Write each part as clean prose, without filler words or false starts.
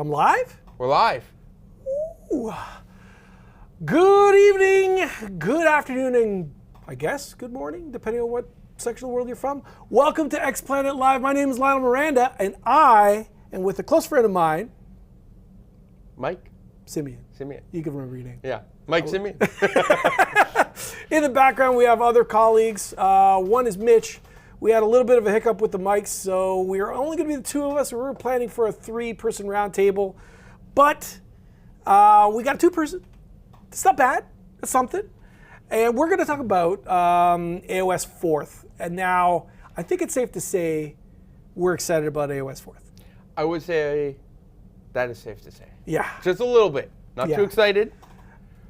I'm live? We're live. Ooh. Good evening, good afternoon, and I guess good morning, depending on what section of the world you're from. Welcome to X Planet Live. My name is Lionel Miranda, and I am with a close friend of mine, Mike? Simeon. You can remember your name. Yeah. Mike Simeon. In the background, we have other colleagues. One is Mitch. We had a little bit of a hiccup with the mics, so we are only going to be the two of us. We were planning for a 3-person roundtable, but we got a 2-person. It's not bad. It's something. And we're going to talk about AOS 4th. And now, I think it's safe to say we're excited about AOS 4th. I would say that is safe to say. Yeah. Just a little bit. Not too excited.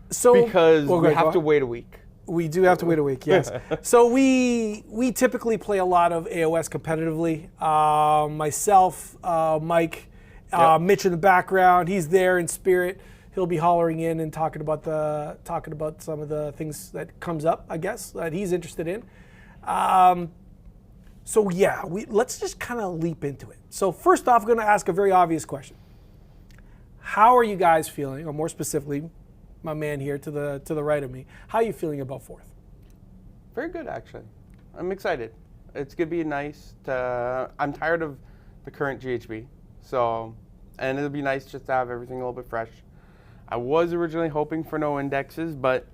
So because we have to wait a week. We do have to wait a week, yes. So we typically play a lot of AOS competitively. Myself, Mike, Mitch in the background. He's there in spirit. He'll be hollering in and talking about some of the things that comes up, I guess, that he's interested in. So yeah, let's just kind of leap into it. So first off, I'm going to ask a very obvious question. How are you guys feeling, or more specifically, my man here to the right of me, how are you feeling about 4th? Very good, actually. I'm excited. It's going to be nice to... I'm tired of the current GHB, and it'll be nice just to have everything a little bit fresh. I was originally hoping for no indexes, but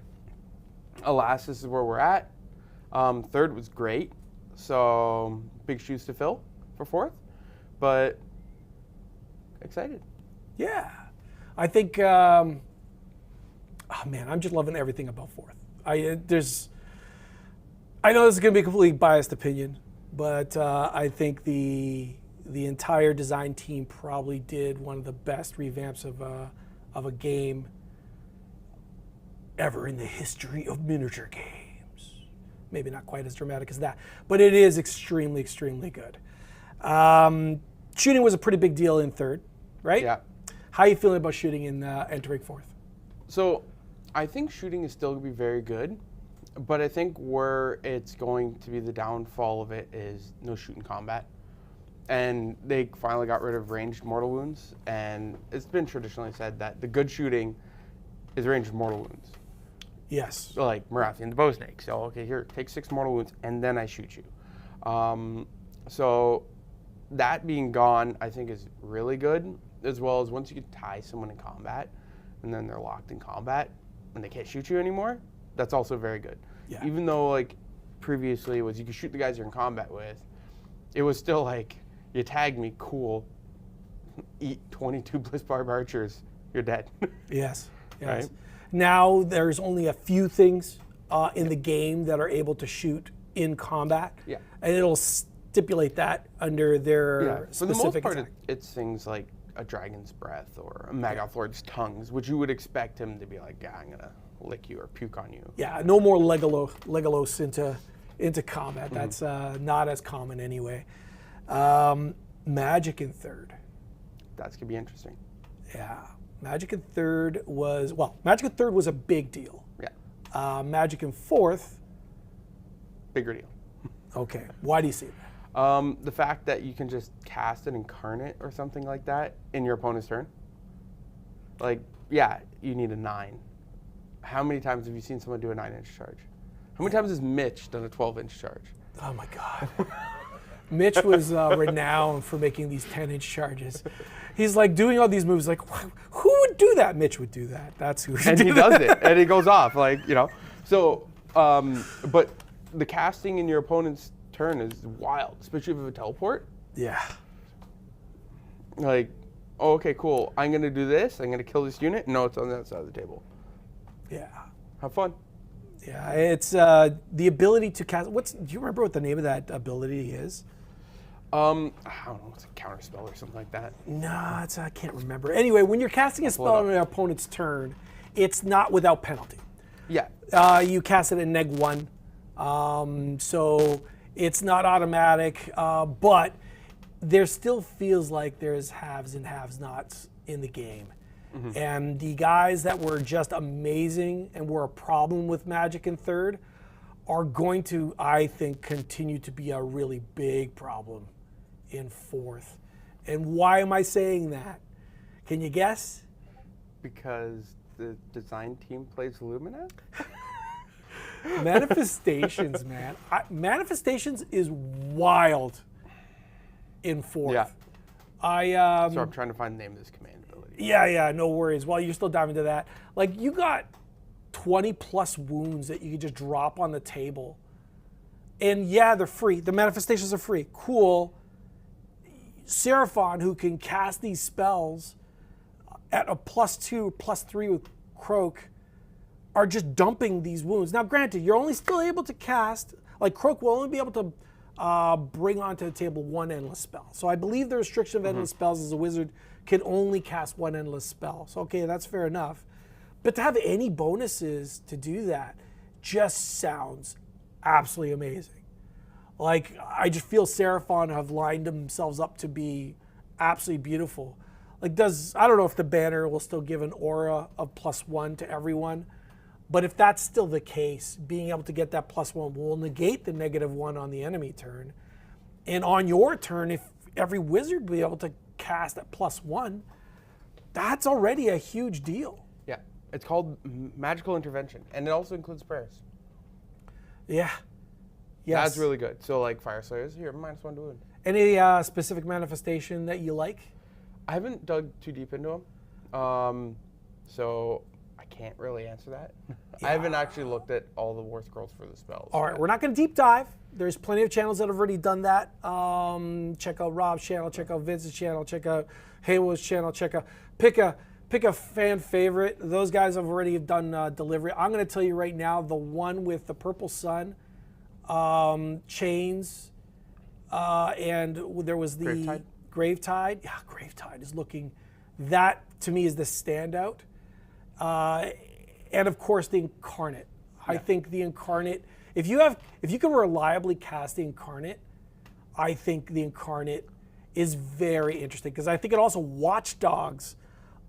alas, this is where we're at. 3rd was great, so big shoes to fill for 4th, but excited. Yeah, I think... oh man, I'm just loving everything about 4th. I know this is going to be a completely biased opinion, but I think the entire design team probably did one of the best revamps of a game ever in the history of miniature games. Maybe not quite as dramatic as that, but it is extremely, extremely good. Shooting was a pretty big deal in 3rd, right? Yeah. How are you feeling about shooting in entering 4th? So I think shooting is still going to be very good, but I think where it's going to be the downfall of it is no shooting combat. And they finally got rid of ranged mortal wounds, and it's been traditionally said that the good shooting is ranged mortal wounds. Yes. So like Marathian the bow snake. So, okay, here, take 6 mortal wounds, and then I shoot you. So that being gone, I think is really good, as well as once you can tie someone in combat, and then they're locked in combat, and they can't shoot you anymore, that's also very good. Yeah. Even though, like, previously it was you could shoot the guys you're in combat with, it was still like, you tag me, cool, eat 22 Bliss Barb archers, you're dead. Yes. Right? Now there's only a few things in the game that are able to shoot in combat, and it'll stipulate that under their specific For the most part, attack. it's things like a dragon's breath or a Magath Lord's tongues, which you would expect him to be like, yeah, I'm gonna lick you or puke on you. Yeah, no more Legolos into combat. That's not as common anyway. Magic in 3rd. That's gonna be interesting. Yeah, Magic in 3rd was a big deal. Yeah. Magic in 4th. Bigger deal. Okay, why do you say that? The fact that you can just cast an incarnate or something like that in your opponent's turn. Like, yeah, you need a 9. How many times have you seen someone do a 9-inch charge? How many times has Mitch done a 12-inch charge? Oh my God. Mitch was renowned for making these 10-inch charges. He's like doing all these moves like, who would do that? Mitch would do that. That's who would do that. And he does it, and he goes off, like, you know. So, but the casting in your opponent's turn is wild, especially if you have a teleport. Yeah. Like, oh, okay, cool. I'm going to do this. I'm going to kill this unit. No, it's on the other side of the table. Yeah. Have fun. Yeah, it's the ability to cast. Do you remember what the name of that ability is? I don't know. It's a counter spell or something like that. No, I can't remember. Anyway, when you're casting a spell on an opponent's turn, it's not without penalty. Yeah. You cast it at -1, so it's not automatic, but there still feels like there's haves and have-nots in the game. Mm-hmm. And the guys that were just amazing and were a problem with Magic in 3rd are going to, I think, continue to be a really big problem in 4th. And why am I saying that? Can you guess? Because the design team plays Lumineth? Manifestations, man. Manifestations is wild in fourth. Yeah. I So I'm trying to find the name of this command ability. Yeah, no worries. While you're still diving into that, like you got 20 plus wounds that you can just drop on the table. And yeah, they're free. The manifestations are free. Cool. Seraphon, who can cast these spells at a +2, +3 with Croak, are just dumping these wounds. Now, granted, you're only still able to cast, like Croak will only be able to bring onto the table one endless spell. So I believe the restriction of endless spells is a wizard can only cast one endless spell. So okay, that's fair enough. But to have any bonuses to do that just sounds absolutely amazing. Like, I just feel Seraphon have lined themselves up to be absolutely beautiful. Like, I don't know if the banner will still give an aura of +1 to everyone, but if that's still the case, being able to get that +1 will negate the -1 on the enemy turn. And on your turn, if every wizard will be able to cast at +1, that's already a huge deal. Yeah. It's called Magical Intervention, and it also includes prayers. Yeah. Yes. That's really good. So, like, Fire Slayers, here, -1 to wound. Any specific manifestation that you like? I haven't dug too deep into them, so I can't really answer that. I haven't actually looked at all the war scrolls for the spells. All right, we're not going to deep dive. There's plenty of channels that have already done that. Check out Rob's channel, check out Vince's channel, check out Haywood's channel, pick a fan favorite. Those guys have already done delivery. I'm going to tell you right now, the one with the purple sun, chains, and there was the Gravetide. Yeah, Gravetide is looking, that to me is the standout. And of course the Incarnate. Yeah. I think the Incarnate, if you can reliably cast the Incarnate, I think the Incarnate is very interesting because I think it also watchdogs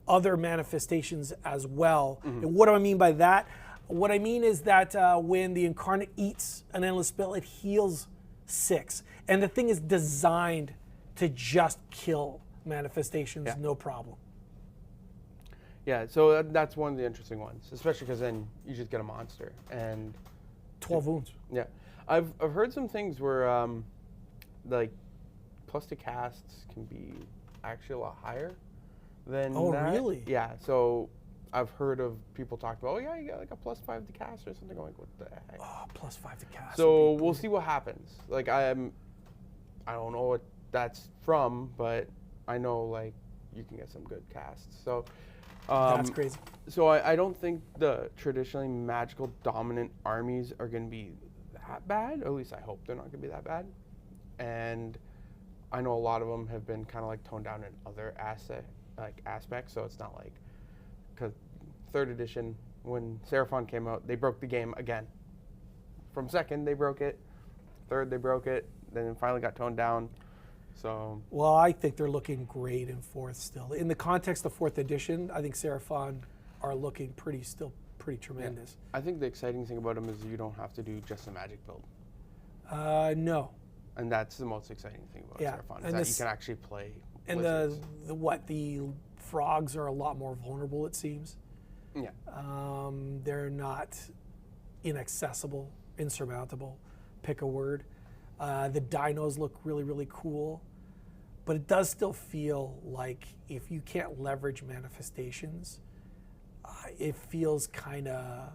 other manifestations as well. Mm-hmm. And what do I mean by that? What I mean is that when the Incarnate eats an endless spell, it heals 6. And the thing is designed to just kill manifestations, no problem. Yeah, so that's one of the interesting ones, especially because then you just get a monster and 12 wounds. Yeah, I've heard some things where like plus to casts can be actually a lot higher than that. Oh, really? Yeah, so I've heard of people talk about, oh yeah, you got like a +5 to cast or something. I'm like, what the heck? Oh, +5 to cast. So we'll see what happens. Like I don't know what that's from, but I know like you can get some good casts. So that's crazy. So I don't think the traditionally magical dominant armies are going to be that bad. Or at least I hope they're not going to be that bad. And I know a lot of them have been kind of like toned down in other aspects. So it's not like, because 3rd edition, when Seraphon came out, they broke the game again. From 2nd, they broke it. 3rd, they broke it. Then it finally got toned down. So. Well, I think they're looking great in 4th still. In the context of 4th edition, I think Seraphon are looking pretty tremendous. Yeah. I think the exciting thing about them is you don't have to do just a magic build. No. And that's the most exciting thing about Seraphon, is that you can actually play and wizards. the frogs are a lot more vulnerable, it seems. Yeah. They're not inaccessible, insurmountable. Pick a word. The dinos look really, really cool. But it does still feel like if you can't leverage manifestations, it feels kind of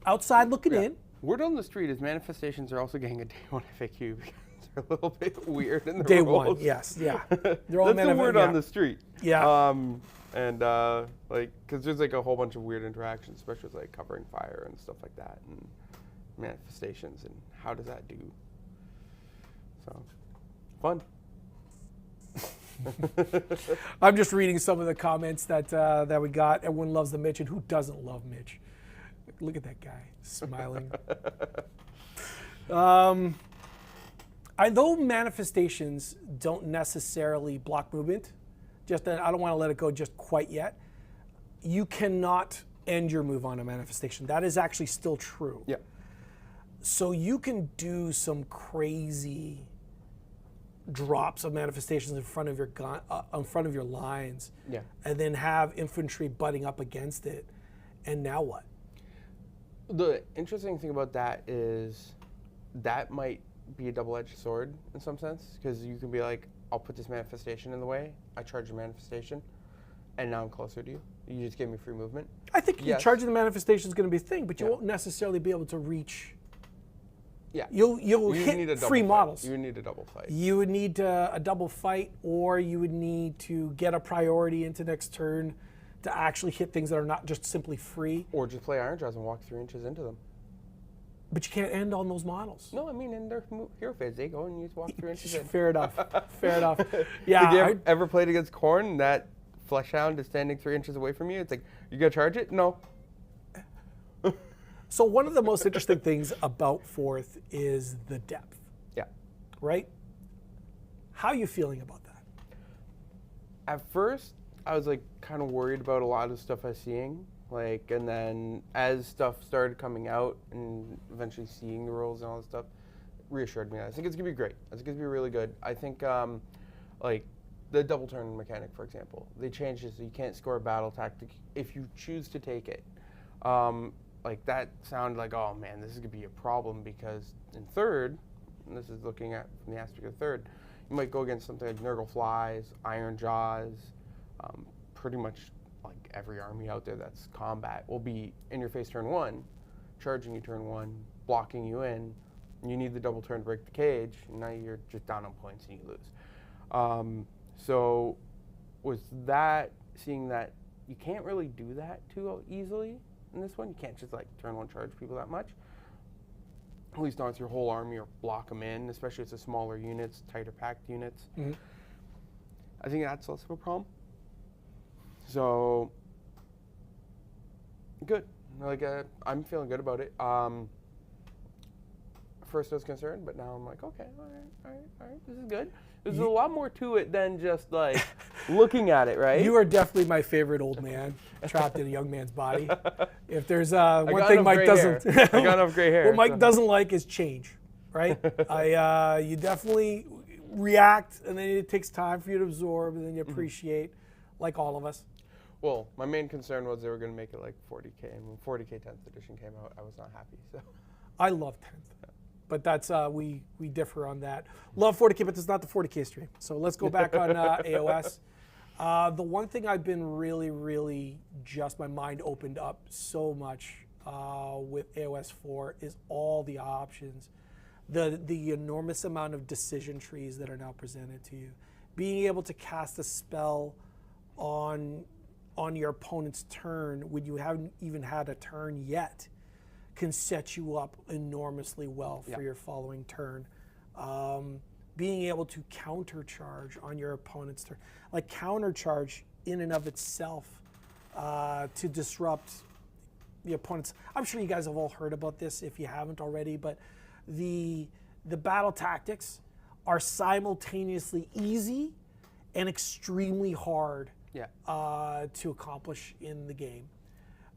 outside looking in. Word on the street is manifestations are also getting a day 1 FAQ because they're a little bit weird in the day rules. 1, yes, yeah. They're all That's the word on the street. Yeah. And like, because there's like a whole bunch of weird interactions, especially with like covering fire and stuff like that, and manifestations, and how does that do? So, fun. I'm just reading some of the comments that we got. Everyone loves the Mitch, and who doesn't love Mitch? Look at that guy smiling. Though manifestations don't necessarily block movement, just that I don't want to let it go just quite yet. You cannot end your move on a manifestation. That is actually still true. Yeah. So you can do some crazy drops of manifestations in front of your gun, in front of your lines, Yeah. and then have infantry butting up against it, and now what? The interesting thing about that is that might be a double-edged sword in some sense, because you can be like, I'll put this manifestation in the way, I charge the manifestation, and now I'm closer to you. You just gave me free movement. I think Yes. charging the manifestation is going to be a thing, but you Yeah. won't necessarily be able to reach. Yeah. You'll You need a hit double free fight. models. You need a double fight. You would need a double fight, or you would need to get a priority into next turn to actually hit things that are not just simply free. Or just play Iron Jaws and walk 3 inches into them. But you can't end on those models. No, I mean, in their hero phase, they go and you just walk 3 inches in. Fair enough. Fair enough. Yeah. Did you ever played against Korn and that Fleshhound is standing 3 inches away from you? It's like, you gonna charge it? No. So one of the most interesting things about fourth is the depth, Yeah. right? How are you feeling about that? At first, I was like kind of worried about a lot of stuff I was seeing. Like, and then as stuff started coming out and eventually seeing the rules and all this stuff, reassured me. I think it's gonna be great. I think it's gonna be really good. I think, like, the double turn mechanic, for example, they changed it so you can't score a battle tactic if you choose to take it. Like, that sounded like, oh man, this is gonna be a problem, because in third, and this is looking at from the aspect of third, you might go against something like Nurgle Flies, Iron Jaws, pretty much like every army out there that's combat will be in your face turn 1, charging you turn 1, blocking you in. You need the double turn to break the cage, and now you're just down on points and you lose. So was that, seeing that you can't really do that too easily in this one. You can't just like turn 1 charge people that much. At least not with your whole army, or block them in, especially if it's smaller units, tighter packed units. Mm-hmm. I think that's less of a problem. So, good. Like, I'm feeling good about it. First I was concerned, but now I'm like, okay, all right, this is good. There's a lot more to it than just like looking at it, right? You are definitely my favorite old man trapped in a young man's body. If there's one got thing enough Mike gray doesn't, hair. I got enough gray hair. what Mike so. doesn't like is change, right? You definitely react, and then it takes time for you to absorb, and then you appreciate, like all of us. Well, my main concern was they were going to make it like 40K, and when 40K 10th edition came out, I was not happy. So I love 10th, but that's we differ on that. Love 40K, but it's not the 40K stream. So let's go back on AOS. The one thing I've been really just, my mind opened up so much with AOS 4 is all the options, the enormous amount of decision trees that are now presented to you. Being able to cast a spell on your opponent's turn when you haven't even had a turn yet can set you up enormously well for your following turn. Being able to countercharge on your opponent's turn, like countercharge in and of itself to disrupt the opponent's. I'm sure you guys have all heard about this if you haven't already, but the battle tactics are simultaneously easy and extremely hard to accomplish in the game.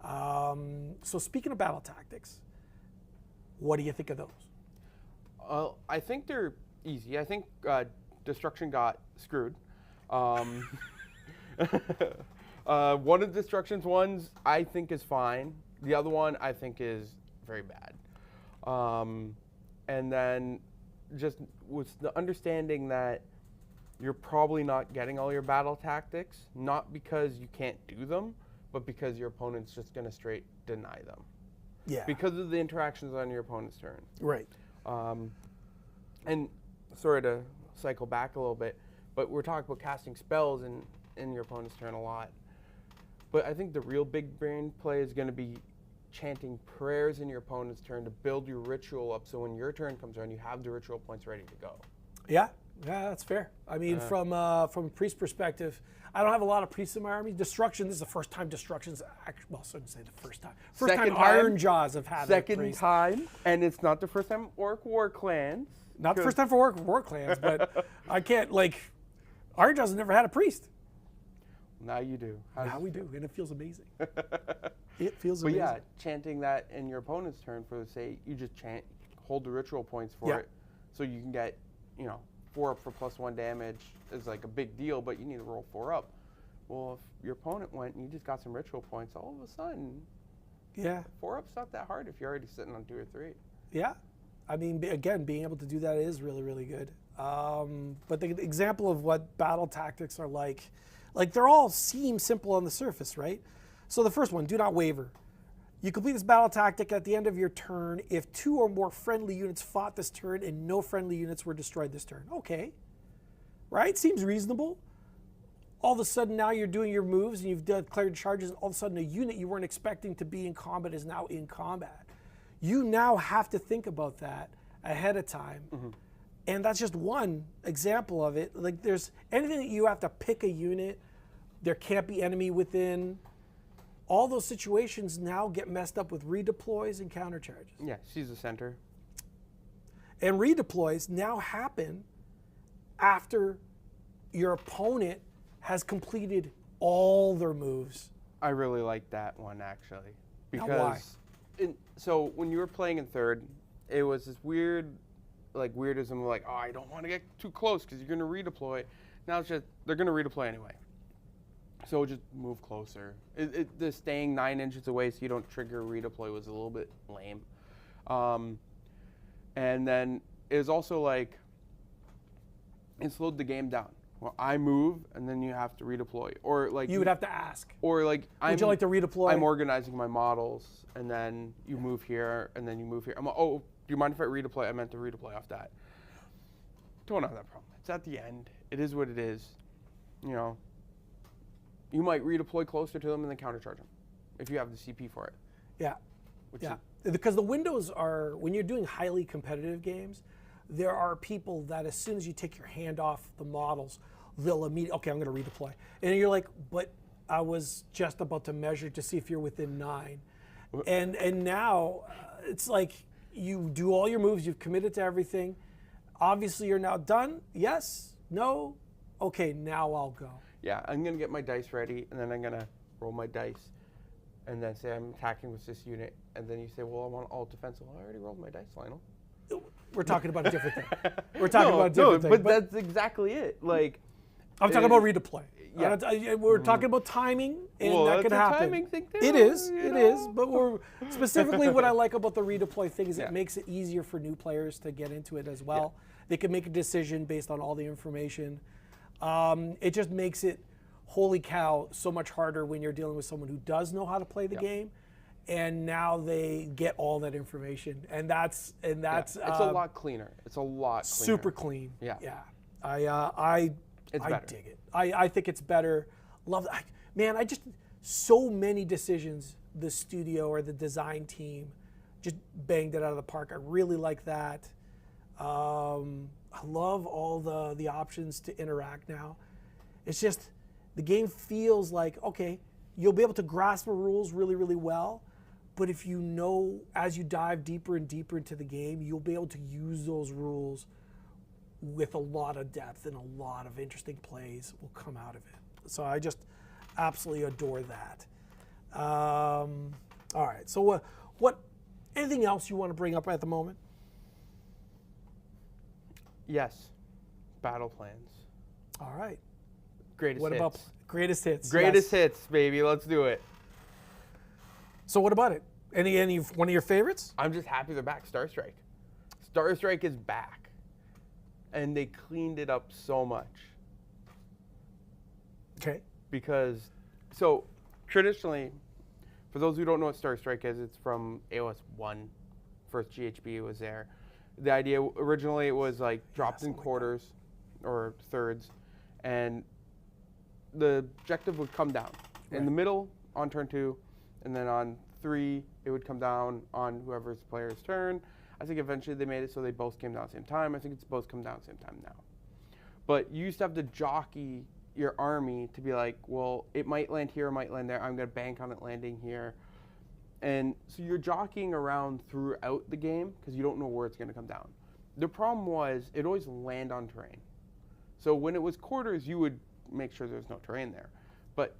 So speaking of battle tactics, what do you think of those? I think they're easy. I think Destruction got screwed. One of Destruction's ones I think is fine. The other one I think is very bad. And then just with the understanding that you're probably not getting all your battle tactics, not because you can't do them, but because your opponent's just going to straight deny them. Yeah. Because of the interactions on your opponent's turn. Right. And sorry to cycle back a little bit, but we're talking about casting spells in your opponent's turn a lot. But I think the real big brain play is going to be chanting prayers in your opponent's turn to build your ritual up, so when your turn comes around, you have the ritual points ready to go. Yeah, that's fair. I mean, from a priest perspective, I don't have a lot of priests in my army. Destruction, this is the first time Destruction's actually, well, I shouldn't say the first time. First Second time time. Iron Jaws have had a Second priest. time, and it's not the first time Orc War Clans. Not the first time for war clans, but I can't, like, Iron Jaws has never had a priest. Now you do. Now we do, and it feels amazing. It feels But amazing. yeah, chanting that in your opponent's turn for, say, you just hold the ritual points for it, so you can get, 4 up for +1 damage is like a big deal, but you need to roll 4 up. Well, if your opponent went and you just got some ritual points, all of a sudden, Yeah. 4 up's not that hard if you're already sitting on 2 or 3. Yeah. I mean, again, being able to do that is really, really good. But the example of what battle tactics are like they're all seem simple on the surface, right? So the first one, do not waver. You complete this battle tactic at the end of your turn if 2 or more friendly units fought this turn and no friendly units were destroyed this turn. Okay. Right? Seems reasonable. All of a sudden now you're doing your moves and you've declared charges, and all of a sudden a unit you weren't expecting to be in combat is now in combat. You now have to think about that ahead of time. Mm-hmm. And that's just one example of it. Like, there's anything that you have to pick a unit, there can't be enemy within. All those situations now get messed up with redeploys and countercharges. Yeah, she's the center. And redeploys now happen after your opponent has completed all their moves. I really like that one, actually. Now, why? Because so when you were playing in 3rd, it was this weird, like weirdism, like, oh, I don't want to get too close because you're going to redeploy. Now it's just, they're going to redeploy anyway. So just move closer. The staying 9 inches away so you don't trigger a redeploy was a little bit lame. And then it was also like, it slowed the game down. Well, I move and then you have to redeploy, or like You would have to ask. or like Would you like to redeploy? I'm organizing my models, and then you move here, and then you move here. I'm like, oh, do you mind if I redeploy? I meant to redeploy off that. Don't have that problem. It's at the end. It is what it is. You know, you might redeploy closer to them and then countercharge them if you have the CP for it. Yeah. Which Yeah. Because the windows are, when you're doing highly competitive games, there are people that as soon as you take your hand off the models, they'll immediately, okay, I'm going to redeploy. And you're like, but I was just about to measure to see if you're within 9. And now it's like you do all your moves, you've committed to everything. Obviously, you're now done. Yes? No? Okay, now I'll go. Yeah, I'm going to get my dice ready, and then I'm going to roll my dice, and then say I'm attacking with this unit. And then you say, well, I want all defensive. Well, I already rolled my dice, Lionel. We're talking about a different thing. We're talking about a different thing. But that's exactly it. Like, I'm talking about redeploy. Yeah. We're talking about timing, and Well, that can that's a happen. timing thing too, It is. you It know? is. But we're specifically what I like about the redeploy thing is Yeah. it makes it easier for new players to get into it as well. They can make a decision based on all the information. It just makes it, holy cow, so much harder when you're dealing with someone who does know how to play the game, and now they get all that information, and that's It's a lot cleaner. It's a lot cleaner. super clean. Yeah. Yeah. I better. dig it. I think it's better. Love man, so many decisions the studio or the design team just banged it out of the park. I really like that. I love all the options to interact now. It's just the game feels like, okay, you'll be able to grasp the rules really, really well. But if you know, as you dive deeper and deeper into the game, you'll be able to use those rules with a lot of depth, and a lot of interesting plays will come out of it. So I just absolutely adore that. All right, so anything else you want to bring up at the moment? Yes. Battle plans. All right. Greatest What hits. about greatest hits? Greatest Yes. hits, baby. Let's do it. So what about it? Any one of your favorites? I'm just happy they're back. Star Strike. Star Strike is back. And they cleaned it up so much. Okay. Because, so traditionally, for those who don't know what Star Strike is, it's from AOS 1. First GHB was there. The idea originally it was like dropped in quarters or thirds, and the objective would come down in the middle on turn 2, and then on 3 it would come down on whoever's player's turn. I think eventually they made it so they both came down at the same time. I think it's both come down at the same time now. But you used to have to jockey your army to be like, well, it might land here, it might land there. I'm going to bank on it landing here. And so you're jockeying around throughout the game because you don't know where it's going to come down. The problem was it always land on terrain. So when it was quarters, you would make sure there's no terrain there. But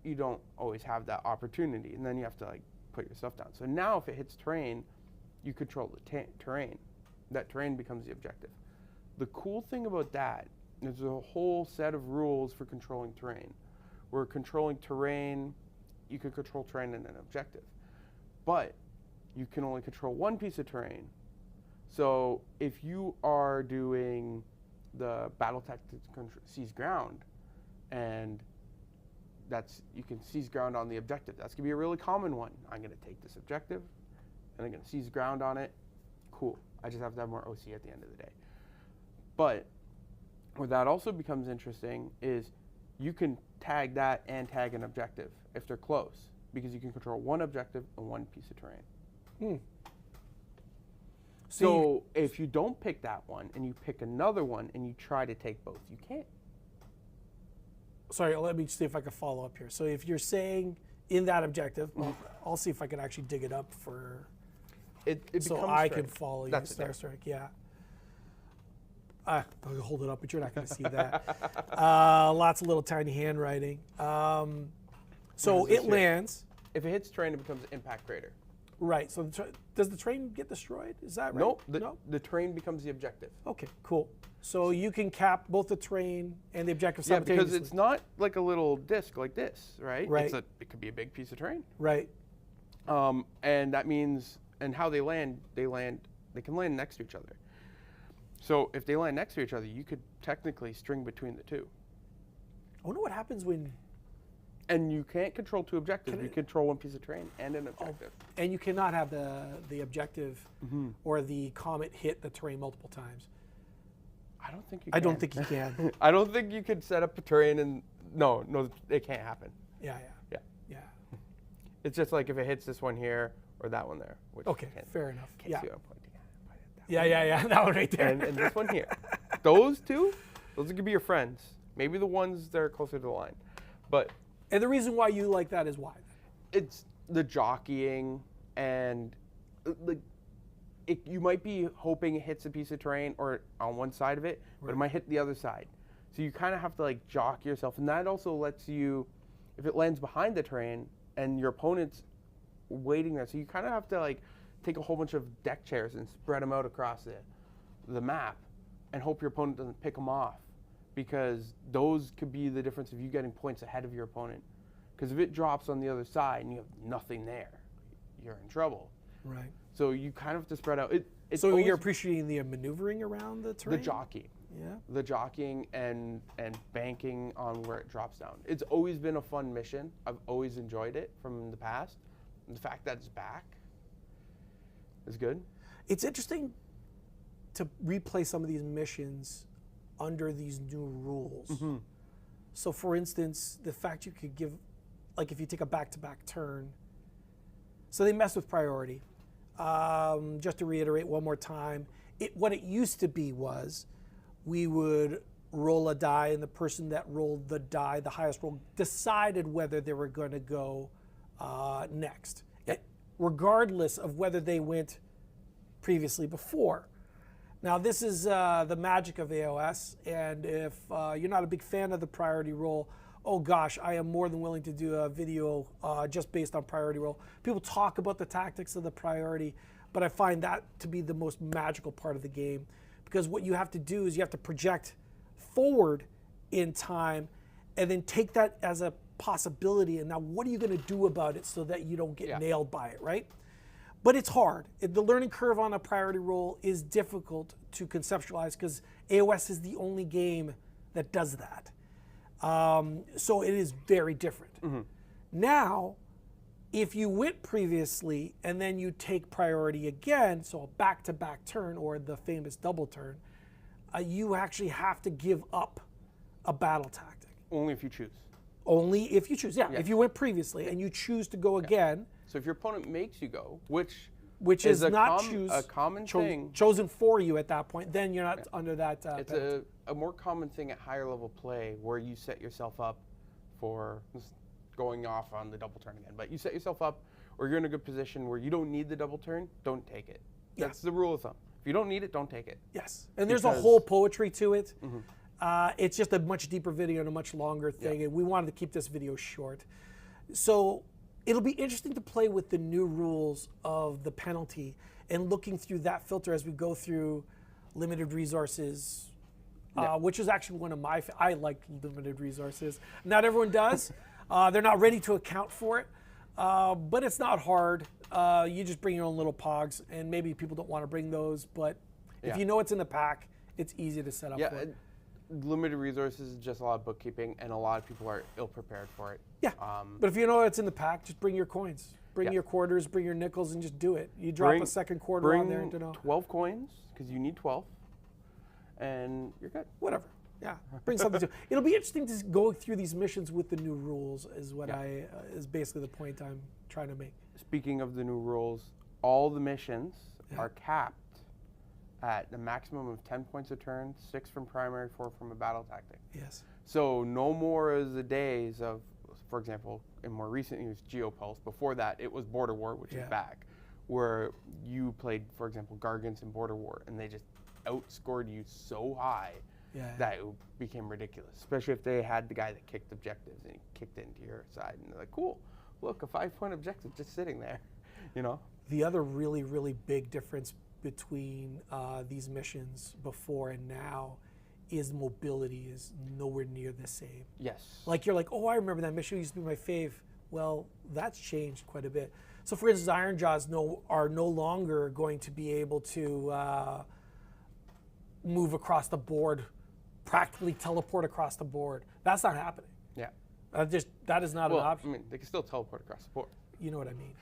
you don't always have that opportunity. And then you have to like put your stuff down. So now if it hits terrain, you control the terrain. That terrain becomes the objective. The cool thing about that is a whole set of rules for controlling terrain. Where controlling terrain, you can control terrain in an objective, but you can only control one piece of terrain. So if you are doing the battle tactics seize ground, and you can seize ground on the objective. That's gonna be a really common one. I'm gonna take this objective, and I'm gonna seize ground on it. Cool. I just have to have more OC at the end of the day. But where that also becomes interesting is you can tag that and tag an objective if they're close, because you can control one objective and one piece of terrain. So if you don't pick that one and you pick another one and you try to take both, you can't. Sorry, let me see if I can follow up here. So if you're saying in that objective, I'll see if I can actually dig it up for so I can follow you. That's Star Strike, yeah. I'll hold it up, but you're not going to see that. Lots of little tiny handwriting. So it lands. If it hits terrain, it becomes impact crater. Right. So does the train get destroyed? Is that right? Nope. The train becomes the objective. Okay, cool. So you can cap both the train and the objective Yeah, simultaneously. because it's not like a little disc like this, right? Right. It could be a big piece of terrain. Right. And that means, and how they can land next to each other. So if they land next to each other, you could technically string between the two. I wonder what happens when... And you can't control two objectives. You control one piece of terrain and an objective. And you cannot have the objective or the comet hit the terrain multiple times. I don't think you can. I don't think you can. I don't think you could set up a terrain and... No, it can't happen. Yeah. It's just like if it hits this one here or that one there. Which Okay, fair enough. Can't see what I'm pointing at. Yeah. That one right there. And this one here. Those two, those could be your friends. Maybe the ones that are closer to the line. But... And the reason why you like that is why? It's the jockeying and you might be hoping it hits a piece of terrain or on one side of it, but it might hit the other side. So you kind of have to like jockey yourself, and that also lets you, if it lands behind the terrain and your opponent's waiting there, so you kind of have to like take a whole bunch of deck chairs and spread them out across the map and hope your opponent doesn't pick them off. Because those could be the difference of you getting points ahead of your opponent. Because if it drops on the other side and you have nothing there, you're in trouble. Right. So you kind of have to spread out. So you're appreciating the maneuvering around the terrain? The jockeying. Yeah. The jockeying and banking on where it drops down. It's always been a fun mission. I've always enjoyed it from the past. And the fact that it's back is good. It's interesting to replay some of these missions under these new rules. So for instance, the fact you could give, like if you take a back-to-back turn, so they messed with priority. Just to reiterate one more time, what it used to be was we would roll a die and the person that rolled the die, the highest roll, decided whether they were going to go next, regardless of whether they went previously before. Now, this is the magic of AOS, and if you're not a big fan of the priority roll, oh gosh, I am more than willing to do a video just based on priority roll. People talk about the tactics of the priority, but I find that to be the most magical part of the game, because what you have to do is you have to project forward in time and then take that as a possibility, and now what are you going to do about it so that you don't get nailed by it, right? But it's hard. The learning curve on a priority roll is difficult to conceptualize because AOS is the only game that does that. So it is very different. Now, if you went previously and then you take priority again, so a back-to-back turn or the famous double turn, you actually have to give up a battle tactic. Only if you choose. Only if you choose, yeah. If you went previously and you choose to go again. So if your opponent makes you go, which is a not a common thing. Chosen for you at that point, then you're not under that It's a more common thing at higher level play where you set yourself up for going off on the double turn again. But you set yourself up or you're in a good position where you don't need the double turn, don't take it. That's the rule of thumb. If you don't need it, don't take it. Yes, and there's a whole poetry to it. It's just a much deeper video and a much longer thing, and we wanted to keep this video short. So it'll be interesting to play with the new rules of the penalty and looking through that filter as we go through limited resources, which is actually one of my. I like limited resources. Not everyone does. They're not ready to account for it, but it's not hard. You just bring your own little pogs, and maybe people don't want to bring those, but if you know it's in the pack, it's easy to set up for it. Limited resources is just a lot of bookkeeping, and a lot of people are ill-prepared for it. Yeah, but if you know it's in the pack, just bring your coins. Bring your quarters, bring your nickels, and just do it. You drop a second quarter on there. Bring 12 coins, because you need 12, and you're good. Whatever. Yeah, bring something to. It'll be interesting to go through these missions with the new rules. Is what is basically the point I'm trying to make. Speaking of the new rules, all the missions are capped at a maximum of 10 points a turn, 6 from primary, 4 from a battle tactic. Yes. So no more of the days of, for example, in more recent years, Geopulse. Before that, it was Border War, which is back, where you played, for example, Gargants in Border War, and they just outscored you so high that it became ridiculous, especially if they had the guy that kicked objectives and he kicked it into your side, and they're like, cool, look, a 5-point objective just sitting there, you know? The other really, really big difference between these missions before and now is mobility is nowhere near the same. Yes. Like you're like, oh, I remember that mission used to be my fave. Well, that's changed quite a bit. So for instance, Iron Jaws are no longer going to be able to move across the board, practically teleport across the board. That's not happening. Yeah. That is not an option. I mean, they can still teleport across the board. You know what I mean.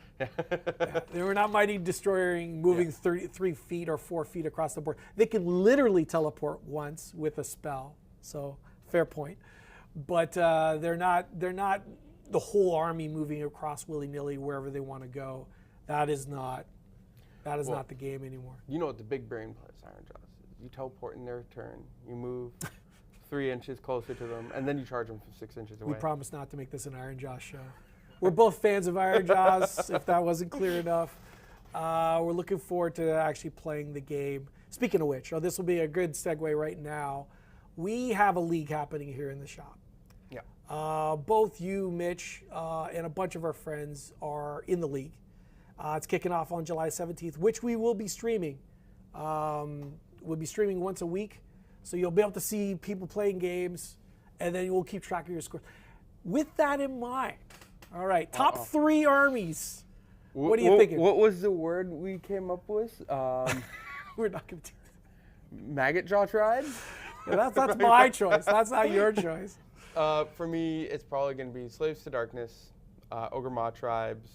They were not mighty destroying, moving 3 feet or 4 feet across the board. They can literally teleport once with a spell. So fair point. But they're not the whole army moving across willy-nilly wherever they want to go. That is not the game anymore. You know what the big brain plays, Iron Jaws is? You teleport in their turn. You move 3 inches closer to them, and then you charge them from 6 inches away. We promise not to make this an Iron Jaws show. We're both fans of Iron Jaws, if that wasn't clear enough. We're looking forward to actually playing the game. Speaking of which, this will be a good segue right now. We have a league happening here in the shop. Yeah. Both you, Mitch, and a bunch of our friends are in the league. It's kicking off on July 17th, which we will be streaming. We'll be streaming once a week, so you'll be able to see people playing games, and then we'll keep track of your scores. With that in mind, all right, top 3 armies. What are you thinking? What was the word we came up with? We're not going to do that. Maggot Jaw Tribe? Yeah, that's my choice. That's not your choice. For me, it's probably going to be Slaves to Darkness, Ogre Maw Tribes,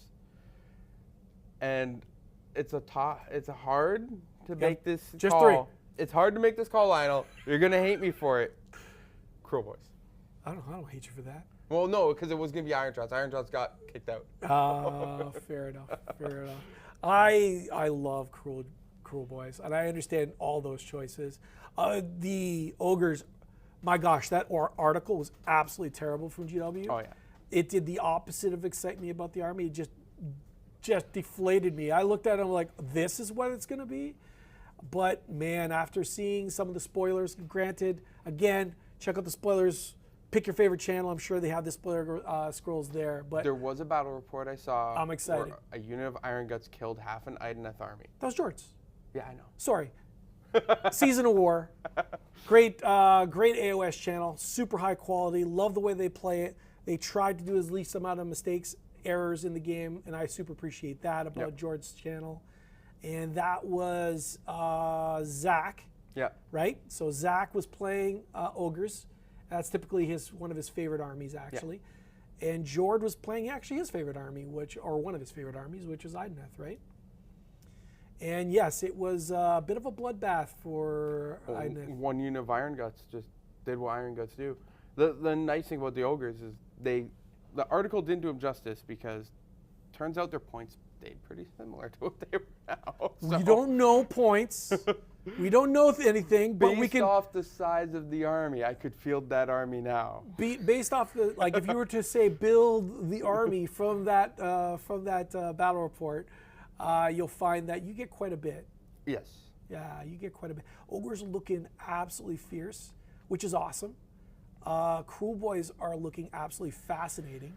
and it's hard to make this just call. 3. It's hard to make this call, Lionel. You're going to hate me for it. Cruel Boys. I don't hate you for that. Well, no, because it was going to be Iron Jaws. Iron Jaws got kicked out. Fair enough. Fair enough. I love Cruel Boys, and I understand all those choices. The Ogres, my gosh, that article was absolutely terrible from GW. Oh, yeah. It did the opposite of excite me about the army. It just deflated me. I looked at it and I'm like, this is what it's going to be? But, man, after seeing some of the spoilers, granted, again, check out the spoilers. Pick your favorite channel. I'm sure they have the spoiler scrolls there. But there was a battle report I saw. I'm excited. Where a unit of Iron Guts killed half an Ideneth army. That was Jordan's. Yeah, I know. Sorry. Season of War. Great AOS channel. Super high quality. Love the way they play it. They tried to do as least amount of mistakes, errors in the game, and I super appreciate that about George's channel. And that was Zach. Yeah. Right? So Zach was playing Ogres. That's typically one of his favorite armies, actually. Yeah. And Jord was playing actually his favorite army, or one of his favorite armies, which is Ideneth, right? And yes, it was a bit of a bloodbath for Ideneth. One unit of Iron Guts just did what Iron Guts do. The nice thing about the Ogres is the article didn't do them justice, because turns out their points stayed pretty similar to what they were now. So. We don't know points. We don't know anything, but we can. Based off the size of the army, I could field that army now. Based off if you were to say build the army from that battle report, you'll find that you get quite a bit. Yes. Yeah, you get quite a bit. Ogres are looking absolutely fierce, which is awesome. Cruel Boys are looking absolutely fascinating.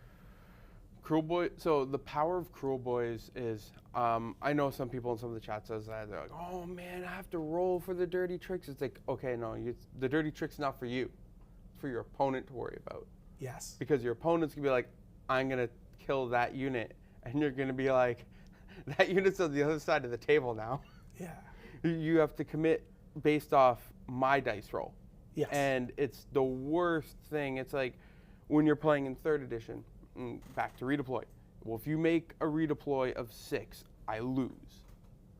Cruel Boy. So the power of Cruel Boys is, I know some people in some of the chat says that they're like, oh man, I have to roll for the dirty tricks. It's like, okay, no, the dirty trick's not for you. It's for your opponent to worry about. Yes. Because your opponent's gonna be like, I'm gonna kill that unit, and you're gonna be like, that unit's on the other side of the table now. Yeah. You have to commit based off my dice roll. Yes. And it's the worst thing. It's like when you're playing in 3rd edition, back to redeploy. Well, if you make a redeploy of 6, I lose,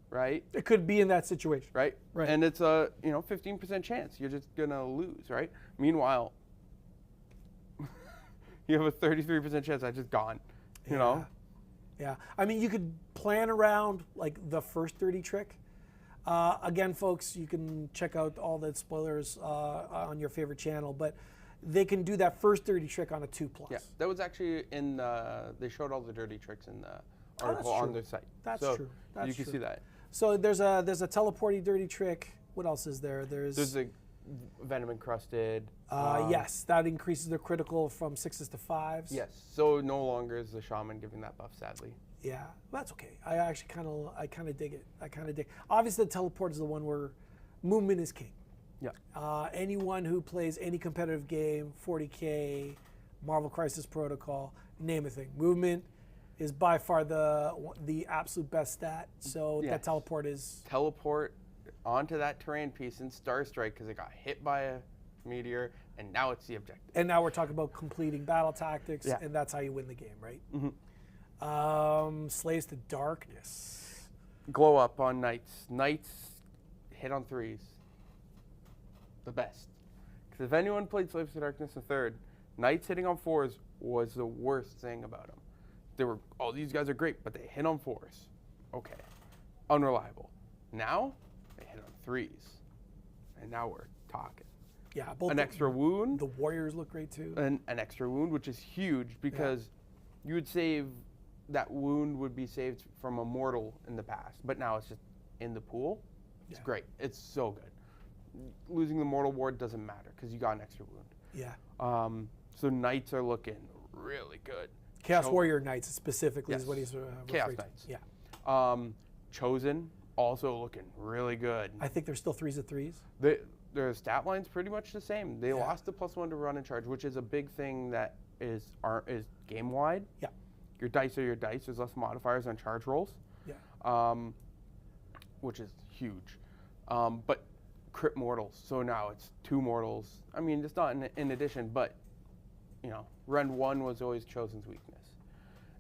right? It could be in that situation. Right? Right. And it's a 15% chance you're just gonna lose, right? Meanwhile, you have a 33% chance I just gone, you know? Yeah. I mean, you could plan around like the first dirty trick. Again, folks, you can check out all the spoilers on your favorite channel, but they can do that first dirty trick on a 2+. Yeah, that was actually in they showed all the dirty tricks in the article on their site. That's so true. That's you can true. see that. So there's a teleporting dirty trick. What else is there? There's a venom encrusted. Yes, that increases the critical from 6s to 5s. Yes, so no longer is the shaman giving that buff, sadly. Yeah, that's okay. I actually kind of dig it. I kind of dig. Obviously, the teleport is the one where movement is king. Yeah. Anyone who plays any competitive game, 40K, Marvel Crisis Protocol, name a thing, movement is by far the absolute best stat. So that teleport is teleport onto that terrain piece in Star Strike because it got hit by a meteor, and now it's the objective. And now we're talking about completing battle tactics, Yeah. and that's how you win the game, right? Mm-hmm. Slaves to Darkness. Glow up on knights. Knights hit on 3s. The best. Because if anyone played Slaves to Darkness in 3rd, knights hitting on 4s was the worst thing about them. They were, oh, these guys are great, but they hit on 4s. Okay. Unreliable. Now, they hit on 3s. And now we're talking. Yeah, both an extra wound. The Warriors look great too. An extra wound, which is huge because you would save, that wound would be saved from a mortal in the past, but now it's just in the pool. It's great. It's so good. Losing the mortal ward doesn't matter because you got an extra wound. Yeah. So knights are looking really good. Chaos Warrior Knights specifically is what he's Chaos referring to. Knights. Yeah. Chosen also looking really good. I think they're still 3s of 3s. Their stat line's pretty much the same. They lost the +1 to run and charge, which is a big thing that is game wide. Yeah. Your dice are your dice. There's less modifiers on charge rolls. Yeah. Which is huge. But crit mortals. So now it's 2 mortals. I mean, it's not in addition, but Rend 1 was always Chosen's weakness,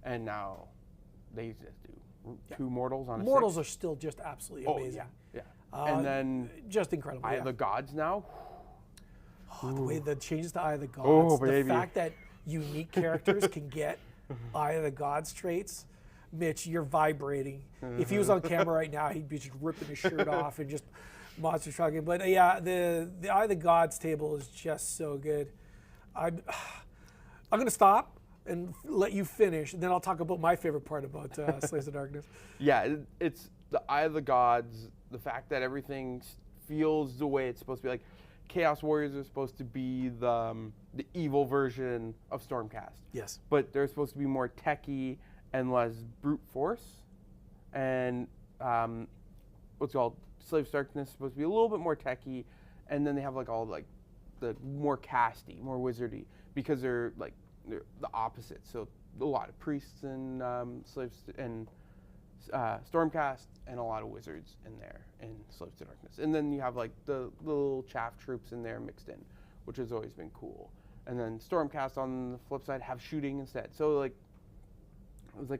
and now they just do 2 mortals on a 6. Mortals are still just absolutely amazing. Yeah. And then just incredible. Eye of the Gods now. The way the changes to Eye of the Gods. Oh, the baby. fact that unique characters can get Eye of the Gods traits. Mitch, you're vibrating. If he was on camera right now, he'd be just ripping his shirt off and just monster trucking. But yeah, the Eye of the Gods table is just so good. I'm going to stop and let you finish, and then I'll talk about my favorite part about Slaves of Darkness. Yeah, it's the Eye of the Gods, the fact that everything feels the way it's supposed to be. Like, Chaos Warriors are supposed to be the evil version of Stormcast. Yes. But they're supposed to be more techy and less brute force. And what's called Slaves of Darkness is supposed to be a little bit more techy. And then they have the more casty, more wizardy, because they're the opposite. So a lot of priests and slaves and Stormcast, and a lot of wizards in there in Slaves to Darkness. And then you have the little chaff troops in there mixed in, which has always been cool. And then Stormcast on the flip side have shooting instead. So it was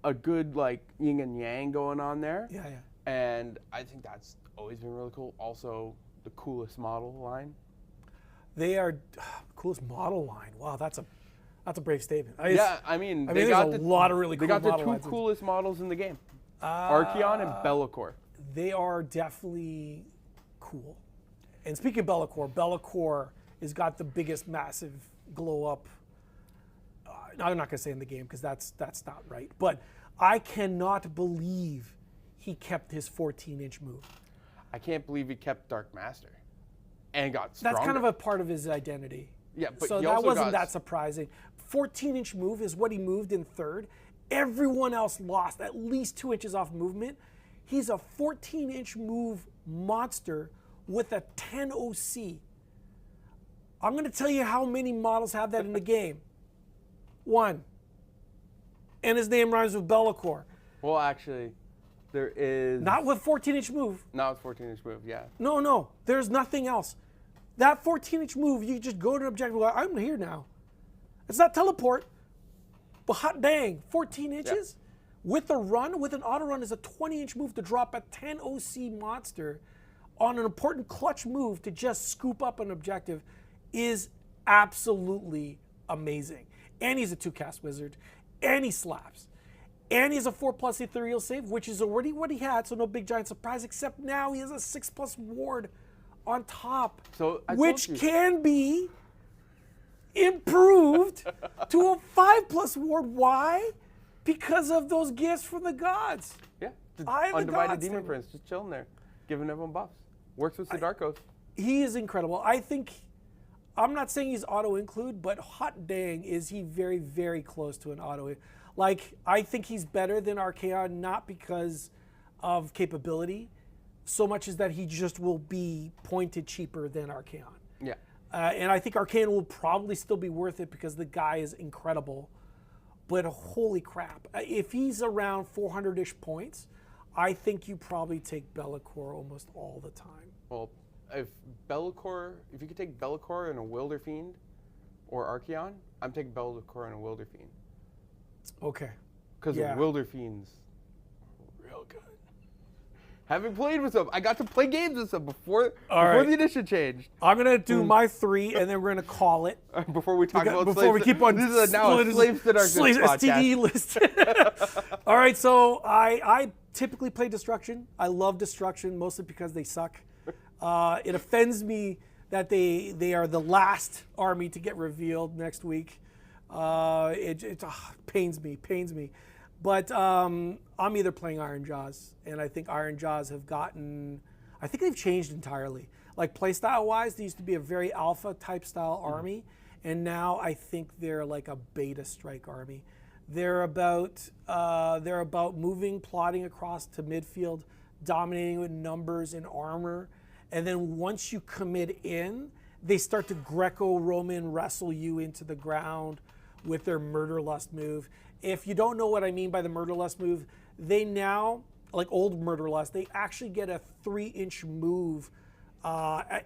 a good yin and yang going on there. Yeah. And I think that's always been really cool. Also, the coolest model line. They are coolest model line. Wow, that's a brave statement. They got there's a lot of really cool model lines. They got the 2 coolest models in the game. Archeon and Bellicor. They are definitely cool. And speaking of Bellicor has got the biggest massive glow up. I'm not going to say in the game because that's not right. But I cannot believe he kept his 14-inch move. I can't believe he kept Dark Master and got stronger. That's kind of a part of his identity. Yeah, but so he that also wasn't got that surprising. 14-inch move is what he moved in third. Everyone else lost at least 2 inches off movement. He's a 14-inch move monster with a 10 OC. I'm going to tell you how many models have that in the game. 1. And his name rhymes with Bellacore. Well, actually, there is... Not with 14-inch move. Not with 14-inch move, yeah. No. There's nothing else. That 14-inch move, you just go to an objective, like, I'm here now. It's not teleport, but hot dang, 14 inches? Yep. With a run, with an auto run, is a 20-inch move to drop a 10 OC monster on an important clutch move to just scoop up an objective is absolutely amazing. And he's a 2-cast wizard, and he slaps. And he has a 4+ ethereal save, which is already what he had, so no big giant surprise, except now he has a 6+ ward on top, so which can be improved to a 5+ ward. Why? Because of those gifts from the gods. Yeah, Undivided Demon Prince, just chilling there, giving everyone buffs. Works with Sidarkos. He is incredible. I'm not saying he's auto-include, but hot dang is he very, very close to an auto. Like, I think he's better than Archaon, not because of capability, so much as that he just will be pointed cheaper than Archaon. Yeah. And I think Archaon will probably still be worth it because the guy is incredible. But holy crap, if he's around 400-ish points, I think you probably take Bellacore almost all the time. Well, if you could take Bellacore and a Wilder Fiend or Archaon, I'm taking Bellacore and a Wilder Fiend. Okay. Because the Wilder Fiend's real good. Having played with them, I got to play games with them before the edition changed. I'm gonna do my 3, and then we're gonna call it. Before we talk about before we keep on. This is now a Slaves to Darkness STD list. All right, so I typically play Destruction. I love Destruction mostly because they suck. It offends me that they are the last army to get revealed next week. It pains me. But I'm either playing Iron Jaws, and I think Iron Jaws I think they've changed entirely. Like playstyle-wise, they used to be a very alpha type style army, and now I think they're like a beta strike army. They're about moving, plotting across to midfield, dominating with numbers and armor, and then once you commit in, they start to Greco-Roman wrestle you into the ground with their Murderlust move. If you don't know what I mean by the Murderlust move, they now, like old Murderlust, they actually get a 3-inch move at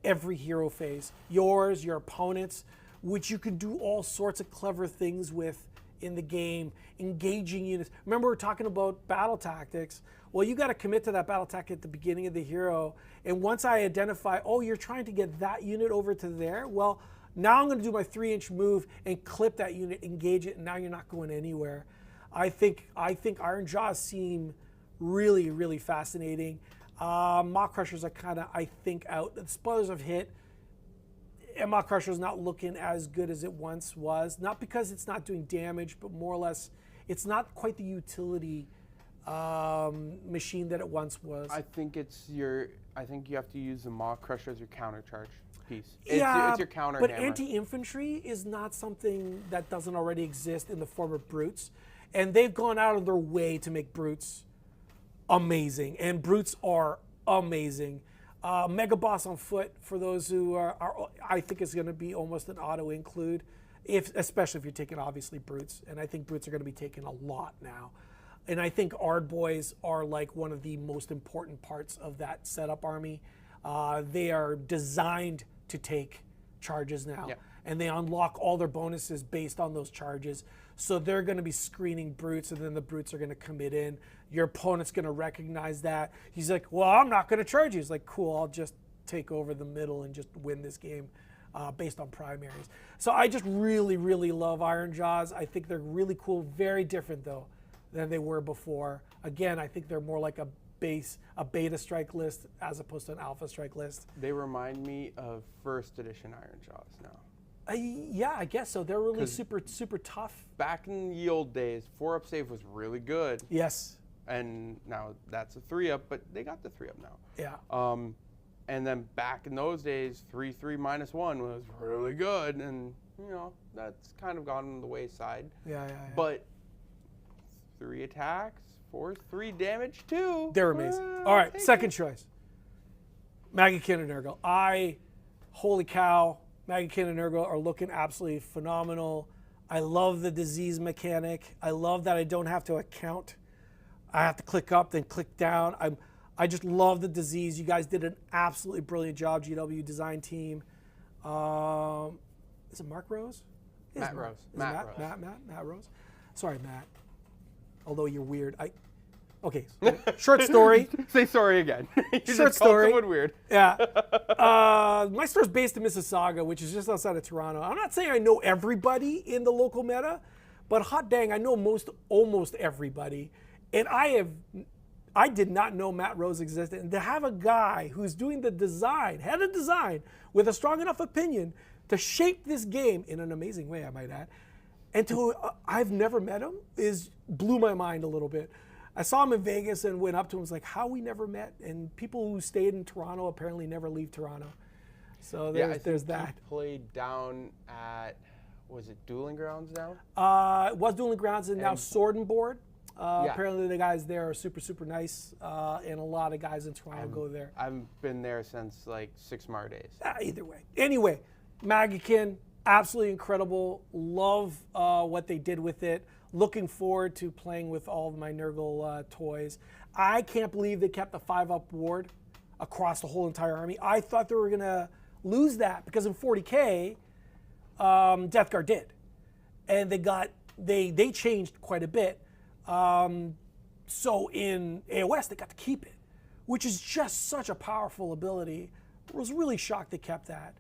every hero phase. Yours, your opponent's, which you can do all sorts of clever things with in the game, engaging units. Remember, we're talking about battle tactics. Well, you got to commit to that battle tactic at the beginning of the hero. And once I identify, oh, you're trying to get that unit over to there, well, now I'm going to do my 3-inch move and clip that unit, engage it, and now you're not going anywhere. I think Iron Jaws seem really, really fascinating. Maw Crushers are kind of, I think, out. The spoilers have hit, and Maw Crusher's not looking as good as it once was. Not because it's not doing damage, but more or less, it's not quite the utility machine that it once was. I think you have to use the Maw Crusher as your counter charge piece. It's your counter but hammer. anti-infantry is not something that doesn't already exist in the form of brutes, and they've gone out of their way to make brutes amazing, and brutes are amazing. Mega Boss on foot, for those who are I think is going to be almost an auto include, especially if you're taking obviously brutes, and I think brutes are going to be taken a lot now. And I think Ard Boys are like one of the most important parts of that setup army. They are designed to take charges now, and they unlock all their bonuses based on those charges. So they're going to be screening brutes, and then the brutes are going to commit in. Your opponent's going to recognize that. He's like, well, I'm not going to charge you. He's like, cool, I'll just take over the middle and just win this game based on primaries. So I just really, really love Iron Jaws. I think they're really cool, very different though than they were before. Again, I think they're more like a beta strike list as opposed to an alpha strike list. They remind me of first edition Iron Jaws now. Yeah, I guess so. They're really super tough. Back in the old days, 4-up save was really good. Yes. And now that's a 3-up, but they got the 3-up now. Yeah. And then back in those days, 3-3 -1 was really good, and that's kind of gone on the wayside. Yeah. But 3 attacks, force 3 damage too. They're amazing. All right, second choice. Magican and Nurgle. Holy cow, Magican and Nurgle are looking absolutely phenomenal. I love the disease mechanic. I love that I don't have to account. I have to click up, then click down. I just love the disease. You guys did an absolutely brilliant job, GW design team. Is it Mark Rose? Matt Rose. Is Matt Rose. Sorry, Matt. Although you're weird. Okay, short story. Say sorry again. You Short just story. called someone weird. Yeah. My store's based in Mississauga, which is just outside of Toronto. I'm not saying I know everybody in the local meta, but hot dang, I know almost everybody. And I did not know Matt Rose existed. And to have a guy who's doing the design, head of design, with a strong enough opinion to shape this game in an amazing way, I might add, and I've never met him, blew my mind a little bit. I saw him in Vegas and went up to him and was like, how we never met? And people who stayed in Toronto apparently never leave Toronto. So there's that. He played down at, was it Dueling Grounds now? It was Dueling Grounds and now Sword and Board. Apparently the guys there are super, super nice, and a lot of guys in Toronto go there. I've been there since like SIGMAR days. Either way. Anyway, Magican, absolutely incredible. Love what they did with it. Looking forward to playing with all of my Nurgle toys. I can't believe they kept the 5-up ward across the whole entire army. I thought they were going to lose that because in 40K, Death Guard did. And they changed quite a bit. So in AOS, they got to keep it, which is just such a powerful ability. I was really shocked they kept that.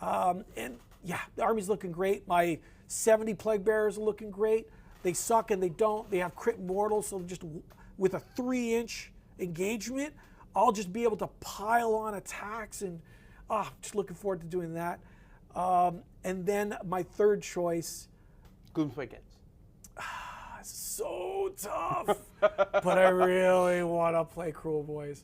And yeah, the army's looking great. My 70 Plague Bearers are looking great. They suck and they don't. They have crit mortal, so just with a 3-inch engagement, I'll just be able to pile on attacks, and just looking forward to doing that. And then my third choice. Gloomspite Gets. So tough, but I really want to play Cruel Boys.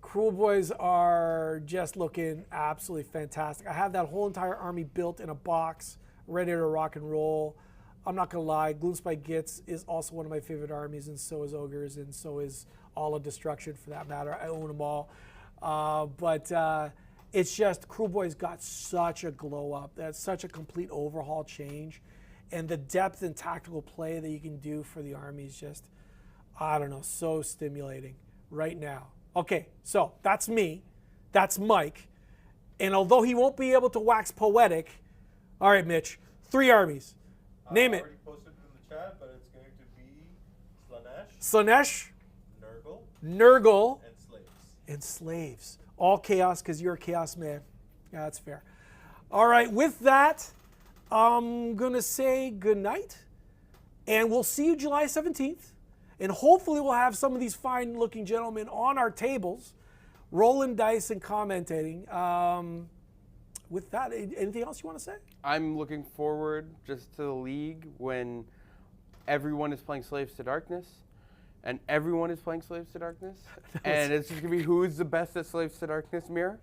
Cruel Boys are just looking absolutely fantastic. I have that whole entire army built in a box, ready to rock and roll. I'm not gonna lie, Gloomspite Gits is also one of my favorite armies, and so is Ogres, and so is all of Destruction for that matter. I own them all. But it's just, Cruel Boys got such a glow up. That's such a complete overhaul change. And the depth and tactical play that you can do for the army is just, I don't know, so stimulating right now. Okay, so that's me. That's Mike. And although he won't be able to wax poetic, all right, Mitch, 3 armies. Name I it. already posted it in the chat, but it's going to be Slanesh, Nurgle, Nurgle, and Slaves. and Slaves. All chaos because you're a chaos man. Yeah, that's fair. All right, with that, I'm going to say good night. And we'll see you July 17th. And hopefully we'll have some of these fine-looking gentlemen on our tables, rolling dice and commentating. With that, anything else you want to say? I'm looking forward just to the league when everyone is playing Slaves to Darkness, and everyone is playing Slaves to Darkness, and it's just gonna be who's the best at Slaves to Darkness mirror.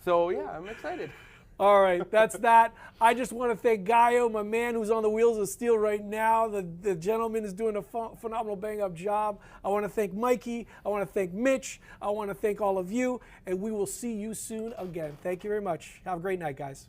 So yeah, I'm excited. All right, that's that. I just want to thank Gaio, my man who's on the wheels of steel right now. The gentleman is doing a phenomenal bang-up job. I want to thank Mikey. I want to thank Mitch. I want to thank all of you, and we will see you soon again. Thank you very much. Have a great night, guys.